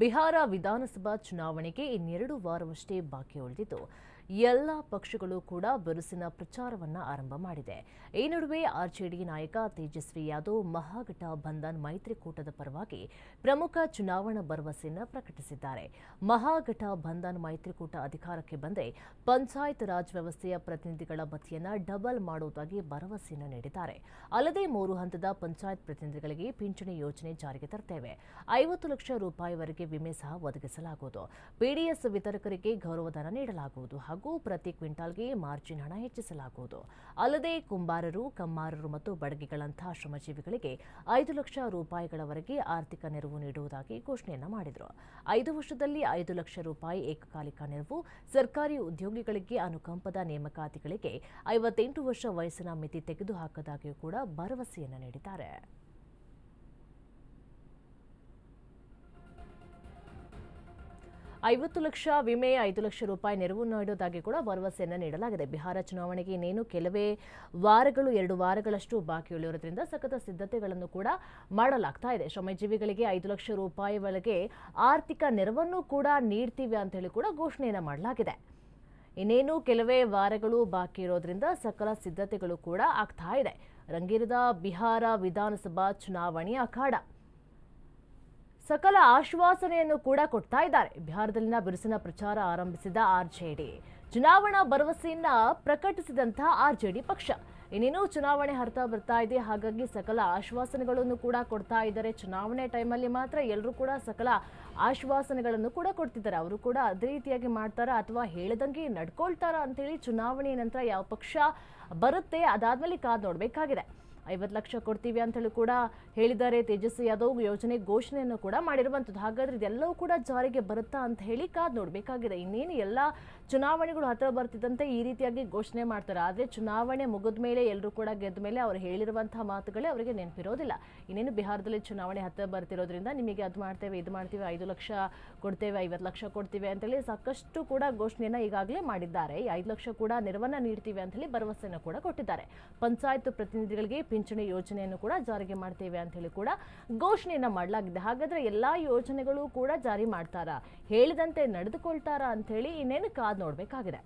ಬಿಹಾರ ವಿಧಾನಸಭಾ ಚುನಾವಣೆಗೆ ಇನ್ನೆರಡು ವಾರವಷ್ಟೇ ಬಾಕಿ ಉಳಿದಿದ್ದು ಎಲ್ಲ ಪಕ್ಷಗಳು ಕೂಡ ಬಿರುಸಿನ ಪ್ರಚಾರವನ್ನ ಆರಂಭ ಮಾಡಿದೆ. ಈ ನಡುವೆ ಆರ್ಜೆಡಿ ನಾಯಕ ತೇಜಸ್ವಿ ಯಾದವ್ ಮಹಾಗಠಬಂಧನ್ ಮೈತ್ರಿಕೂಟದ ಪರವಾಗಿ ಪ್ರಮುಖ ಚುನಾವಣಾ ಭರವಸೆಯನ್ನು ಪ್ರಕಟಿಸಿದ್ದಾರೆ. ಮಹಾಗಠಬಂಧನ್ ಮೈತ್ರಿಕೂಟ ಅಧಿಕಾರಕ್ಕೆ ಬಂದರೆ ಪಂಚಾಯತ್ ರಾಜ್ ವ್ಯವಸ್ಥೆಯ ಪ್ರತಿನಿಧಿಗಳ ಭತ್ಯೆಯನ್ನು ಡಬಲ್ ಮಾಡುವುದಾಗಿ ಭರವಸೆಯನ್ನು ನೀಡಿದ್ದಾರೆ. ಅಲ್ಲದೆ 3 ಹಂತದ ಪಂಚಾಯತ್ ಪ್ರತಿನಿಧಿಗಳಿಗೆ ಪಿಂಚಣಿ ಯೋಜನೆ ಜಾರಿಗೆ ತರುತ್ತೇವೆ. 50 ಲಕ್ಷ ರೂಪಾಯಿವರೆಗೆ ವಿಮೆ ಸಹ ಒದಗಿಸಲಾಗುವುದು. ಪಿಡಿಎಸ್ ವಿತರಕರಿಗೆ ಗೌರವಧನ ನೀಡಲಾಗುವುದು ಹಾಗೂ ಪ್ರತಿ ಕ್ವಿಂಟಾಲ್ಗೆ ಮಾರ್ಜಿನ್ ಹಣ ಹೆಚ್ಚಿಸಲಾಗುವುದು. ಅಲ್ಲದೆ ಕುಂಬಾರರು, ಕಮ್ಮಾರರು ಮತ್ತು ಬಡಗಿಗಳಂತಹ ಶ್ರಮಜೀವಿಗಳಿಗೆ 5 ಲಕ್ಷ ರೂಪಾಯಿಗಳವರೆಗೆ ಆರ್ಥಿಕ ನೆರವು ನೀಡುವುದಾಗಿ ಘೋಷಣೆಯನ್ನ ಮಾಡಿದರು. 5 ವರ್ಷದಲ್ಲಿ 5 ಲಕ್ಷ ರೂಪಾಯಿ ಏಕಕಾಲಿಕ ನೆರವು, ಸರ್ಕಾರಿ ಉದ್ಯೋಗಿಗಳಿಗೆ ಅನುಕಂಪದ ನೇಮಕಾತಿಗಳಿಗೆ 58 ವರ್ಷ ವಯಸ್ಸಿನ ಮಿತಿ ತೆಗೆದುಹಾಕದಾಗಿಯೂ ಕೂಡ ಭರವಸೆಯನ್ನ ನೀಡಿದ್ದಾರೆ. 50 ಲಕ್ಷ ವಿಮೆ, 5 ಲಕ್ಷ ರೂಪಾಯಿ ನೆರವು ನೀಡುವುದಾಗಿ ಕೂಡ ಭರವಸೆಯನ್ನು ನೀಡಲಾಗಿದೆ. ಬಿಹಾರ ಚುನಾವಣೆಗೆ ಇನ್ನೇನು ಕೆಲವೇ ವಾರಗಳು, 2 ವಾರಗಳಷ್ಟು ಬಾಕಿ ಉಳಿಯುವುದರಿಂದ ಸಖತ್ ಸಿದ್ಧತೆಗಳನ್ನು ಕೂಡ ಮಾಡಲಾಗ್ತಾ ಇದೆ. ಶ್ರಮಜೀವಿಗಳಿಗೆ 5 ಲಕ್ಷ ರೂಪಾಯಿವರೆಗೆ ಆರ್ಥಿಕ ನೆರವನ್ನು ಕೂಡ ನೀಡ್ತೀವಿ ಅಂತ ಹೇಳಿ ಕೂಡ ಘೋಷಣೆಯನ್ನು ಮಾಡಲಾಗಿದೆ. ಇನ್ನೇನು ಕೆಲವೇ ವಾರಗಳು ಬಾಕಿ ಇರೋದ್ರಿಂದ ಸಕಲ ಸಿದ್ಧತೆಗಳು ಕೂಡ ಆಗ್ತಾ ಇದೆ. ರಂಗೇರಿದ ಬಿಹಾರ ವಿಧಾನಸಭಾ ಚುನಾವಣೆಯ ಅಖಾಡ ಸಕಲ ಆಶ್ವಾಸನೆಯನ್ನು ಕೂಡ ಕೊಡ್ತಾ ಇದ್ದಾರೆ. ಬಿಹಾರದಲ್ಲಿನ ಬಿರುಸಿನ ಪ್ರಚಾರ ಆರಂಭಿಸಿದ ಆರ್ಜೆಡಿ, ಚುನಾವಣಾ ಭರವಸೆಯನ್ನ ಪ್ರಕಟಿಸಿದಂತಹ ಆರ್ಜೆಡಿ ಪಕ್ಷ ಇನ್ನೇನು ಚುನಾವಣೆ ಹರ್ತಾ ಬರ್ತಾ ಇದೆ. ಹಾಗಾಗಿ ಸಕಲ ಆಶ್ವಾಸನೆಗಳನ್ನು ಕೂಡ ಕೊಡ್ತಾ ಇದ್ದಾರೆ. ಚುನಾವಣೆ ಟೈಮಲ್ಲಿ ಮಾತ್ರ ಎಲ್ಲರೂ ಕೂಡ ಸಕಲ ಆಶ್ವಾಸನೆಗಳನ್ನು ಕೂಡ ಕೊಡ್ತಿದ್ದಾರೆ. ಅವರು ಕೂಡ ಅದೇ ರೀತಿಯಾಗಿ ಮಾಡ್ತಾರಾ ಅಥವಾ ಹೇಳಿದಂಗೆ ನಡ್ಕೊಳ್ತಾರಾ ಅಂತೇಳಿ ಚುನಾವಣೆ ನಂತರ ಯಾವ ಪಕ್ಷ ಬರುತ್ತೆ ಅದಾದ್ಮೇಲೆ ಕಾದು ನೋಡಬೇಕಾಗಿದೆ. 50 ಲಕ್ಷ ಕೊಡ್ತೀವಿ ಅಂತ ಹೇಳಿ ಕೂಡ ಹೇಳಿದ್ದಾರೆ. ತೇಜಸ್ವಿ ಯಾದವ್ ಯೋಜನೆ ಘೋಷಣೆಯನ್ನು ಕೂಡ ಮಾಡಿರುವಂಥದ್ದು. ಹಾಗಾದ್ರೆ ಇದೆಲ್ಲವೂ ಕೂಡ ಜಾರಿಗೆ ಬರುತ್ತಾ ಅಂತ ಹೇಳಿ ಕಾದು ನೋಡಬೇಕಾಗಿದೆ. ಇನ್ನೇನು ಎಲ್ಲ ಚುನಾವಣೆಗಳು ಹತ್ರ ಬರ್ತಿದ್ದಂತೆ ಈ ರೀತಿಯಾಗಿ ಘೋಷಣೆ ಮಾಡ್ತಾರೆ. ಆದರೆ ಚುನಾವಣೆ ಮುಗಿದ ಮೇಲೆ ಎಲ್ಲರೂ ಕೂಡ ಗೆದ್ದ ಮೇಲೆ ಅವರು ಹೇಳಿರುವಂತಹ ಮಾತುಗಳೇ ಅವರಿಗೆ ನೆನಪಿರೋದಿಲ್ಲ. ಇನ್ನೇನು ಬಿಹಾರದಲ್ಲಿ ಚುನಾವಣೆ ಹತ್ರ ಬರ್ತಿರೋದ್ರಿಂದ ನಿಮಗೆ ಅದು ಮಾಡ್ತೇವೆ, ಇದು ಮಾಡ್ತೀವಿ, 5 ಲಕ್ಷ ಕೊಡ್ತೇವೆ, 50 ಲಕ್ಷ ಕೊಡ್ತೀವಿ ಅಂತೇಳಿ ಸಾಕಷ್ಟು ಕೂಡ ಘೋಷಣೆಯನ್ನು ಈಗಾಗಲೇ ಮಾಡಿದ್ದಾರೆ. 5 ಲಕ್ಷ ಕೂಡ ನೆರವನ್ನ ನೀಡ್ತೀವಿ ಅಂತ ಹೇಳಿ ಭರವಸೆಯನ್ನು ಕೂಡ ಕೊಟ್ಟಿದ್ದಾರೆ. ಪಂಚಾಯತ್ ಪ್ರತಿನಿಧಿಗಳಿಗೆ ಪಿಂಚಣಿ ಯೋಜನೆಯನ್ನು ಕೂಡ ಜಾರಿಗೆ ಮಾಡ್ತೇವೆ ಅಂತ ಹೇಳಿ ಕೂಡ ಘೋಷಣೆಯನ್ನ ಮಾಡಲಾಗಿದೆ. ಹಾಗಾದ್ರೆ ಎಲ್ಲಾ ಯೋಜನೆಗಳು ಕೂಡ ಜಾರಿ ಮಾಡ್ತಾರಾ, ಹೇಳಿದಂತೆ ನಡೆದುಕೊಳ್ತಾರಾ ಅಂತ ಹೇಳಿ ಇನ್ನೇನು ಕಾದು ನೋಡಬೇಕಾಗಿದೆ.